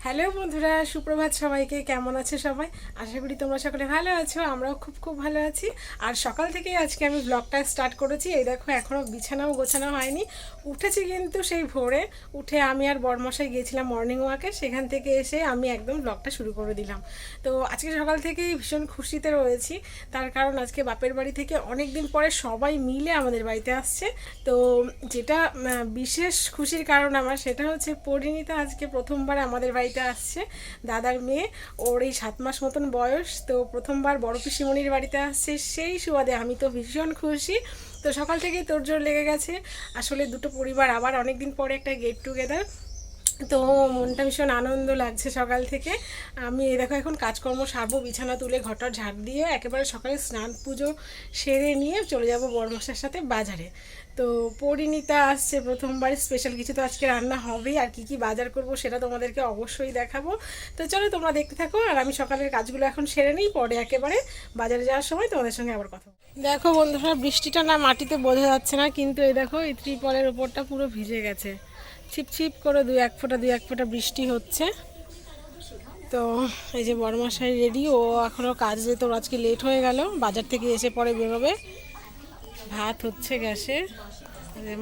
Hello বন্ধুরা, সুপ্রভাত সবাইকে। কেমন আছে সবাই? আশা করি তোমরা সকলে ভালো আছো। আমরাও খুব খুব ভালো আছি। আর সকাল থেকেই আজকে আমি ব্লগটা স্টার্ট করেছি। এই দেখো, এখনও বিছানাও গোছানো হয়নি। উঠেছি কিন্তু সেই ভোরে। উঠে আমি আর বরমশাই গিয়েছিলাম মর্নিং ওয়াকে। সেখান থেকে এসে আমি একদম ব্লগটা শুরু করে দিলাম। তো আজকে সকাল থেকেই ভীষণ খুশিতে রয়েছি। তার কারণ আজকে বাপের বাড়ি থেকে অনেক দিন পরে সবাই মিলে আমাদের বাড়িতে আসছে। তো যেটা বিশেষ খুশির কারণ আমার, সেটা হচ্ছে পরিণীতা আজকে প্রথমবার আমাদের বাড়িতে আসছে। দাদার মেয়ে, ওর এই 7 মাস মতন বয়স। তো প্রথমবার বড় পিসিমণির বাড়িতে আসছে, সেই সুবাদে আমি তো ভীষণ খুশি। তো সকাল থেকেই তোড়জোড় লেগে গেছে। আসলে দুটো পরিবার আবার অনেক দিন পরে একটা গেট টুগেদার। তো মনটা ভীষণ আনন্দ লাগছে সকাল থেকে। আমি এই দেখো এখন কাজকর্ম সারবো, বিছানা তুলে ঘরটা ঝাড় দিয়ে একেবারে সকালে স্নান পুজো সেরে নিয়ে চলে যাব বড়মশার সাথে বাজারে। তো পরিণীতা আসছে প্রথমবার, স্পেশাল কিছু তো আজকে রান্না হবেই। আর কি কি বাজার করব সেটা তোমাদেরকে অবশ্যই দেখাবো। তো চলো তোমরা দেখতে থাকো, আর আমি সকালের কাজগুলো এখন সেরে নিই, পরে একেবারে বাজারে যাওয়ার সময় তোমাদের সঙ্গে আবার কথা বলবো। দেখো বন্ধুরা, বৃষ্টিটা না মাটিতে বোঝা যাচ্ছে না, কিন্তু এই দেখো এই ত্রিপলের ওপরটা পুরো ভিজে গেছে। ছিপছিপ করে দু এক ফোঁটা বৃষ্টি হচ্ছে। তো এই যে বড়মশাই রেডি, ও এখনও কাজ যেত, আজকে লেট হয়ে গেল। বাজার থেকে এসে পরে বেরোবে। ভাত হচ্ছে গ্যাসে,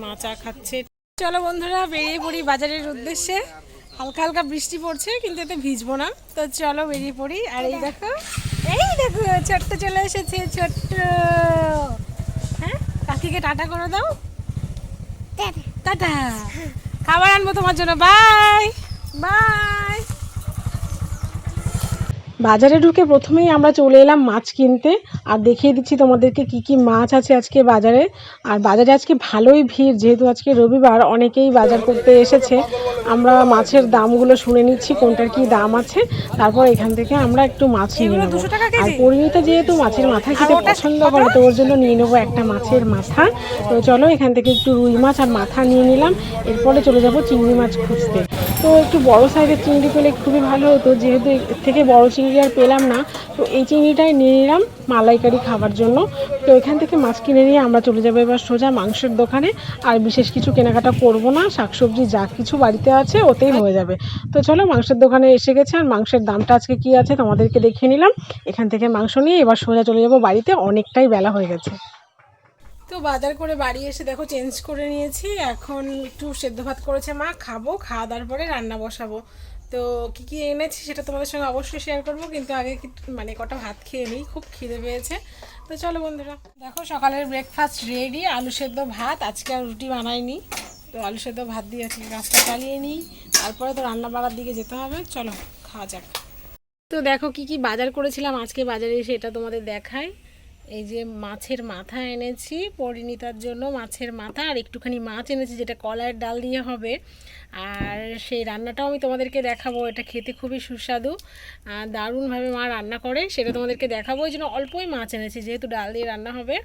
মা চা খাচ্ছে। চলো বন্ধুরা, বেরিয়ে পড়ি বাজারের উদ্দেশ্যে। হালকা হালকা বৃষ্টি পড়ছে, কিন্তু এতে ভিজবো না। তো চলো বেরিয়ে পড়ি। আর এই দেখো, ছোট্ট চলে এসেছে, ছোট্ট। হ্যাঁ, কাকিকে টাটা করে দাও। টাটা। খাবার আনবো তোমার জন্য। Bye bye. বাজারে ঢুকে প্রথমেই আমরা চলে এলাম মাছ কিনতে। আর দেখিয়ে দিচ্ছি তোমাদেরকে কি কি মাছ আছে আজকে বাজারে। আর বাজারে আজকে ভালোই ভিড়, যেহেতু আজকে রবিবার, অনেকেই বাজার করতে এসেছে। আমরা মাছের দামগুলো শুনে নিচ্ছি, কোনটার কি দাম আছে। তারপর এখান থেকে আমরা একটু মাছ নিয়ে নেবো। আর পরিণীতা যেহেতু মাছের মাথা খেতে পছন্দ করে, তো ওর জন্য নিয়ে নেবো একটা মাছের মাথা। তো চলো এখান থেকে একটু রুই মাছ আর মাথা নিয়ে নিলাম। এরপরে চলে যাব চিংড়ি মাছ খুঁজতে। তো একটু বড় সাইজের চিংড়ি পেলে খুবই ভালো হতো, যেহেতু এর থেকে বড় চিংড়ি আর পেলাম না। তো এই চিংড়িটাই নিয়ে নিলাম মালাইকারি খাবার জন্য। তো এখান থেকে মাছ কিনে নিয়ে আমরা চলে যাবো এবার সোজা মাংসের দোকানে। আর বিশেষ কিছু কেনাকাটা করব না, শাকসবজি যা কিছু বাড়িতে আছে ওতেই হয়ে যাবে। তো চলো, মাংসের দোকানে এসে গেছে। আর মাংসের দামটা আজকে কি আছে তোমাদেরকে দেখিয়ে নিলাম। এখান থেকে মাংস নিয়ে এবার সোজা চলে যাবো বাড়িতে, অনেকটাই বেলা হয়ে গেছে। তো বাজার করে বাড়ি এসে দেখো চেঞ্জ করে নিয়েছি। এখন একটু সেদ্ধ ভাত করেছে মা, খাবো। খাওয়া দাওয়ার পরে রান্না বসাবো। তো কি কি এনেছি সেটা তোমাদের সঙ্গে অবশ্যই শেয়ার করবো, কিন্তু আগে মানে কটা ভাত খেয়ে নিই, খুব খিদে পেয়েছে। তো চলো বন্ধুরা, দেখো সকালের ব্রেকফাস্ট রেডি। আলু সেদ্ধ ভাত, আজকে আর রুটি বানাইনি। তো আলু সেদ্ধ ভাত দিয়ে আজকে কাজটা চালিয়ে নিই, তারপরে তো রান্না বাড়ার দিকে যেতে হবে। চলো খাওয়া যাক। তো দেখো কি কি বাজার করেছিলাম আজকে বাজারে এসে, এটা তোমাদের দেখাই। এই যে মাছের মাথা এনেছি পরিণীতার জন্য, মাছের মাথা। আর একটুখানি মাছ এনেছি, যেটা কলাইয়ের ডাল দিয়ে হবে। আর সেই রান্নাটাও আমি তোমাদেরকে দেখাবো। এটা খেতে খুবই সুস্বাদু, দারুণভাবে মা রান্না করে, সেটা তোমাদেরকে দেখাবো। ওই জন্য অল্পই মাছ এনেছি, যেহেতু ডাল দিয়ে রান্না হবে।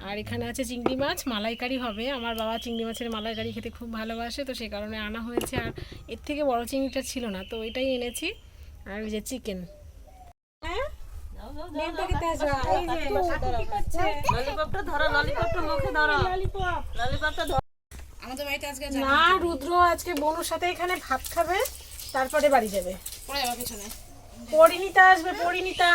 আর এখানে আছে চিংড়ি মাছ, মালাইকারি হবে। আমার বাবা চিংড়ি মাছের মালাইকারি খেতে খুব ভালোবাসে, তো সেই কারণে আনা হয়েছে। আর এর থেকে বড় চিংড়িটা ছিল না, তো এটাই এনেছি। আর ওই যে চিকেন। হ্যাঁ, না, রুদ্র আজকে বনুর সাথে এখানে ভাত খাবে, তারপরে বাড়ি যাবে। পরিণীতা আসবে, পরিণীতা।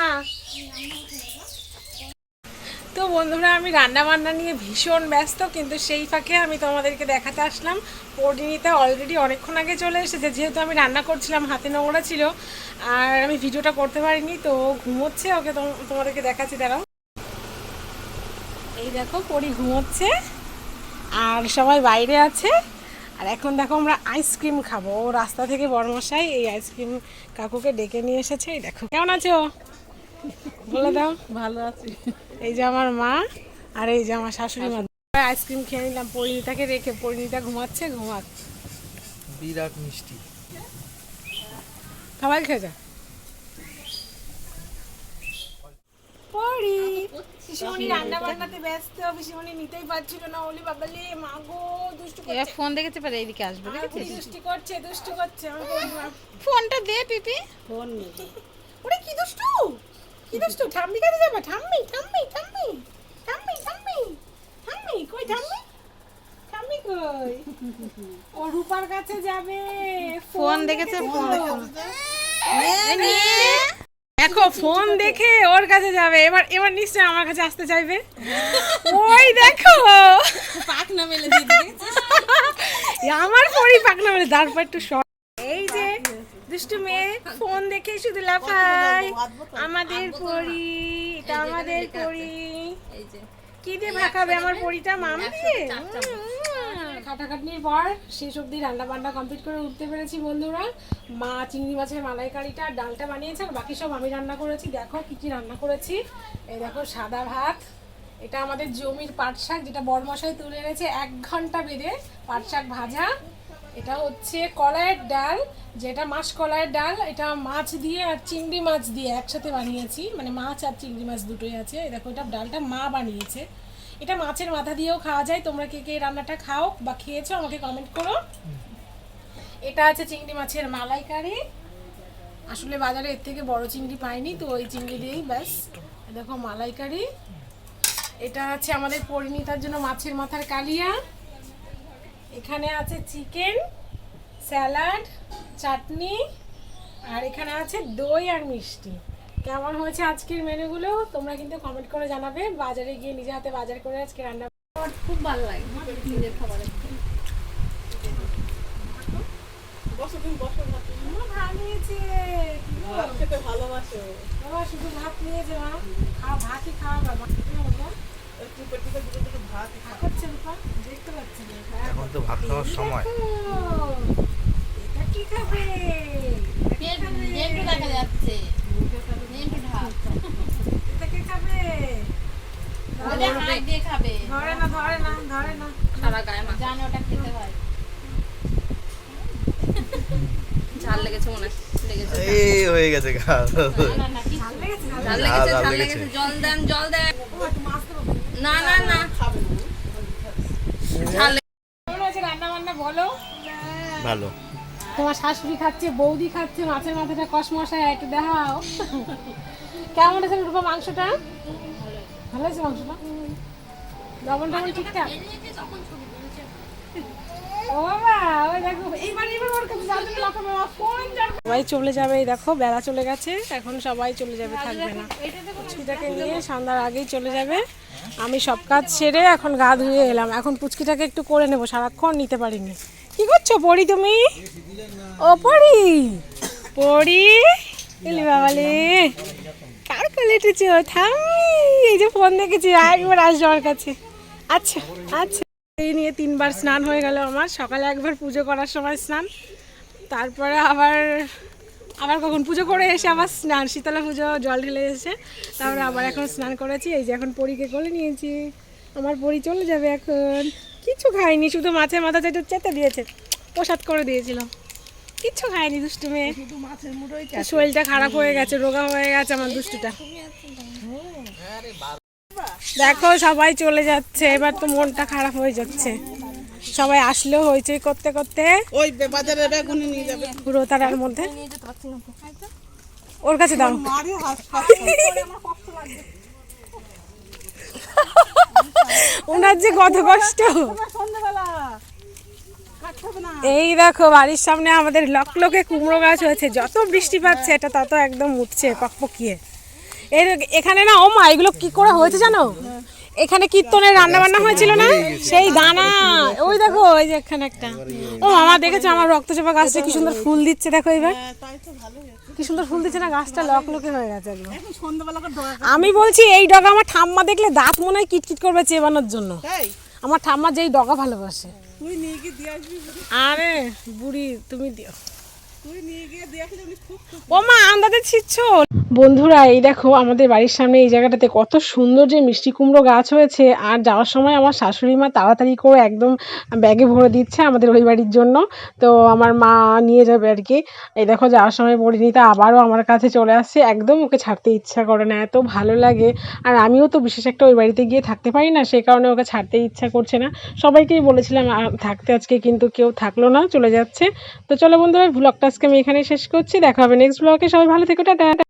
তো বন্ধুরা, আমি রান্না বান্না নিয়ে ভীষণ ব্যস্ত, কিন্তু সেই ফাঁকে আমি তোমাদেরকে দেখাতে আসলাম পরিণীতা অলরেডি অনেকক্ষণ আগে চলে এসেছে। যেহেতু আমি রান্না করছিলাম, হাতে নোংরা ছিল, আর আমি ভিডিওটা করতে পারিনি, তো ঘুমোচ্ছে। ওকে তোমাদেরকে দেখাচ্ছি, দাঁড়াও। এই দেখো পরি ঘুমোচ্ছে, আর সবাই বাইরে আছে। আর এখন দেখো আমরা আইসক্রিম খাবো। ও রাস্তা থেকে বড়মশাই এই আইসক্রিম কাকুকে ডেকে নিয়ে এসেছে। এই দেখো, কেমন আছো বলে দাও। ভালো আছি। এই যে আমার মা, আর এই যে আমার শাশুড়ি মা। আইসক্রিম খেয়ে নিলাম পরিণীতাকে রেখে। পরিণীতা ঘুমাচ্ছে, ঘুমাক। বিরাট মিষ্টি। সবাই খেয়ে যা। পরি পিসিমণি রান্না বান্নাতে ব্যস্ত, পিসিমণি নিতেই পারছিল না। ওলি বাবালি, মা গো, দুষ্টু করছে। এবার ফোন দেখেছে, পরে এইদিকে আসবে। দুষ্টু করছে, দুষ্টু করছে। আমি বলবো ফোনটা দে পিপি। ফোন নেই। ওরে কি দুষ্টু, কি দুষ্টু। ঠাম্মি কাছে যাবে। ঠাম্মি, ঠাম্মি, ঠাম্মি, ঠাম্মি, ঠাম্মি, ঠাম্মি কই? ঠাম্মি, ঠাম্মি কই ও রূপার কাছে যাবে ফোন দেখেছে ফোন দেখো ফোন দেখে ওর কাছে যাবে এবার এবার নিশ্চয় আমার কাছে আসতে চাইবে ওই দেখো পাখনা মেলে দিয়ে দিয়েছে আমার পরি পাকনা মেলে তারপর একটু এই যে দুষ্টু মেয়ে ফোন দেখে শুধু লাফায় আমাদের পরি এটা আমাদের পরি এই যে কি দিয়ে ভাকাবে আমার পরিটা মাম দিয়ে খাটাখাটনির পর শেষ অবধি রান্না বান্না কমপ্লিট করে উঠতে পেরেছি বন্ধুরা মা চিংড়ি মাছের মালাইকারিটা ডালটা বানিয়েছে আর বাকি সব আমি রান্না করেছি দেখো কি কি রান্না করেছি এই দেখো সাদা ভাত এটা আমাদের জমির পাট শাক যেটা বড়মশাই তুলে এনেছে 1 ঘন্টা বেঁধে পাট শাক ভাজা এটা হচ্ছে কলাইয়ের ডাল যেটা মাছ কলাইয়ের ডাল এটা মাছ দিয়ে আর চিংড়ি মাছ দিয়ে একসাথে বানিয়েছি মানে মাছ আর চিংড়ি মাছ দুটোই আছে এই দেখো এটা ডালটা মা বানিয়েছে এটা মাছের মাথা দিয়েও খাওয়া যায় তোমরা কে কে রান্নাটা খাও বা খেয়েছো আমাকে কমেন্ট করো এটা আছে চিংড়ি মাছের মালাইকারি আসলে বাজারে এর থেকে বড় চিংড়ি পাইনি তো ওই চিংড়ি দিয়েই ব্যাস দেখো মালাইকারি এটা আছে আমাদের পরিণীতার জন্য মাছের মাথার কালিয়া এখানে আছে চিকেন স্যালাড চাটনি আর এখানে আছে দই আর মিষ্টি কেমন হয়েছে আজকের মেনুগুলো তোমরা কিন্তু কমেন্ট করে জানাবে বাজারে গিয়ে নিজে হাতে বাজার করে আজকে রান্না আমার খুব ভালো লাগে নিজের খাবার ভাত নিয়েছে ভালোবাসো বাবা শুধু ভাত নিয়েছে মা ভাতই খাওয়া বাবা ভাত খাচ্ছে রূপা দেখতে পাচ্ছি না এখন তো ভাত খাওয়ার সময় এটা কি খাবে নেন্টু দেখা যাচ্ছে নেন্টু ঢাক এটা কি খাবে ওটা হাই দিয়ে খাবে ধরে না সারা গায়ে মা জানে ওটা খেতে হয় ঝাল লেগেছে মনে লেগেছে এই হয়ে গেছে গা না না কি ভাল লেগেছে ঝাল ঝাল লেগেছে ঝাল লেগেছে। লেগেছে জল দেন ও একটু মাছ দেবো না না না ঝাল কেমন হয়েছে রান্না বান্না বলো ভালো তোমার শাশুড়ি খাচ্ছে বৌদি খাচ্ছে মাছের মাথাটা কসমশাই একটু দেখাও কেমন হয়েছে রূপা মাংসটা ভালো হয়েছে মাংসটা লবণ টবণ ঠিকঠাক ও বাবা ওই দেখো এইবার ওর কাছে যাবে না লাফাবে ফোন সবাই চলে যাবে এই দেখো বেলা চলে গেছে এখন সবাই চলে যাবে থাকবে না পুচকিটাকে নিয়ে সন্ধ্যার আগেই চলে যাবে আমি সব কাজ সেরে এখন গা ধুয়ে এলাম এখন পুচকিটাকে একটু করে নেবো সারাক্ষণ নিতে পারিনি কি করছো পড়ি তুমি ও পড়ি পড়ি এলি বাবালে কার কোলে উঠেছো থামি এই যে ফোন দেখেছি একবার আসছো আমার কাছে আচ্ছা আচ্ছা এই নিয়ে 3 বার স্নান হয়ে গেল আমার সকালে একবার পুজো করার সময় স্নান তারপরে আবার কখন পুজো করে এসে আবার স্নান শীতলা পুজো জল ঢেলে এসে তারপরে আবার এখন স্নান করেছি এই যে এখন পরীকে কোলে নিয়েছি আমার পরী চলে যাবে এখন কিছু খাইনি শুধু মাছের মাথা যেটা চেতে দিয়েছে প্রসাদ করে দিয়েছিল কিচ্ছু খাইনি দুষ্টু মেয়ে শরীরটা খারাপ হয়ে গেছে রোগা হয়ে গেছে আমার দুষ্টুটা দেখো সবাই চলে যাচ্ছে এবার তো মনটা খারাপ হয়ে যাচ্ছে সবাই আসলেও হইচই করতে করতে ওই বাজারে বেগুনি নিয়ে যাবে পুরো তারার মধ্যে ওর কাছে দাও মারি হাস ওনার যে কত কষ্ট সন্ধ্যাবেলা কাটতে হবে না এই দেখো বাড়ির সামনে আমাদের লকলকে কুমড়ো গাছ হয়েছে যত বৃষ্টি পাচ্ছে এটা তত একদম উঠছে পকপকিয়ে এখানে না ও মা এগুলো কি করে হয়েছে জানো এখানে কীর্তনের রান্না বান্না হয়েছিল না সেই দানা ওই দেখো ওই যে এখানে একটা ও মামা দেখেছো আমার রক্তচোপা গাছটা কি সুন্দর ফুল দিচ্ছে দেখো এবার তাই তো ভালো হয়েছে কি সুন্দর ফুল দিচ্ছে না গাছটা লকলকে হয়ে গেছে একদম এখন সন্ধ্যাবেলা করে ডগা আমি বলছি এই ডগা আমার ঠাম্মা দেখলে দাঁত মনে হয় কিটকিট করবে চেবানোর জন্য তাই আমার ঠাম্মা যেই ডগা ভালোবাসে তুই নিয়ে গিয়ে দিয়ে আসবি আরে বুড়ি তুমি দিও তুই নিয়ে গিয়ে দিয়ে আসলে উনি খুব খুব ও মা আন্দাজে ছিচ্ছ বন্ধুরা এই দেখো আমাদের বাড়ির সামনে এই জায়গাটাতে কত সুন্দর যে মিষ্টি কুমড়ো গাছ হয়েছে আর যাওয়ার সময় আমার শাশুড়ি মা তাড়াতাড়ি করে একদম ব্যাগে ভরে দিচ্ছে আমাদের ওই বাড়ির জন্য তো আমার মা নিয়ে যাবে আর কি এই দেখো যাওয়ার সময় পরিণীতা আবারও আমার কাছে চলে আসছে একদম ওকে ছাড়তে ইচ্ছা করে না এত ভালো লাগে আর আমিও তো বিশেষ একটা ওই বাড়িতে গিয়ে থাকতে পারি না সেই কারণে ওকে ছাড়তে ইচ্ছা করছে না সবাইকেই বলেছিলাম থাকতে আজকে কিন্তু কেউ থাকলো না চলে যাচ্ছে তো চলো বন্ধুরা ব্লগটা আজকে আমি এখানেই শেষ করছি দেখা হবে নেক্সট ব্লগে সবাই ভালো থেকো টাটা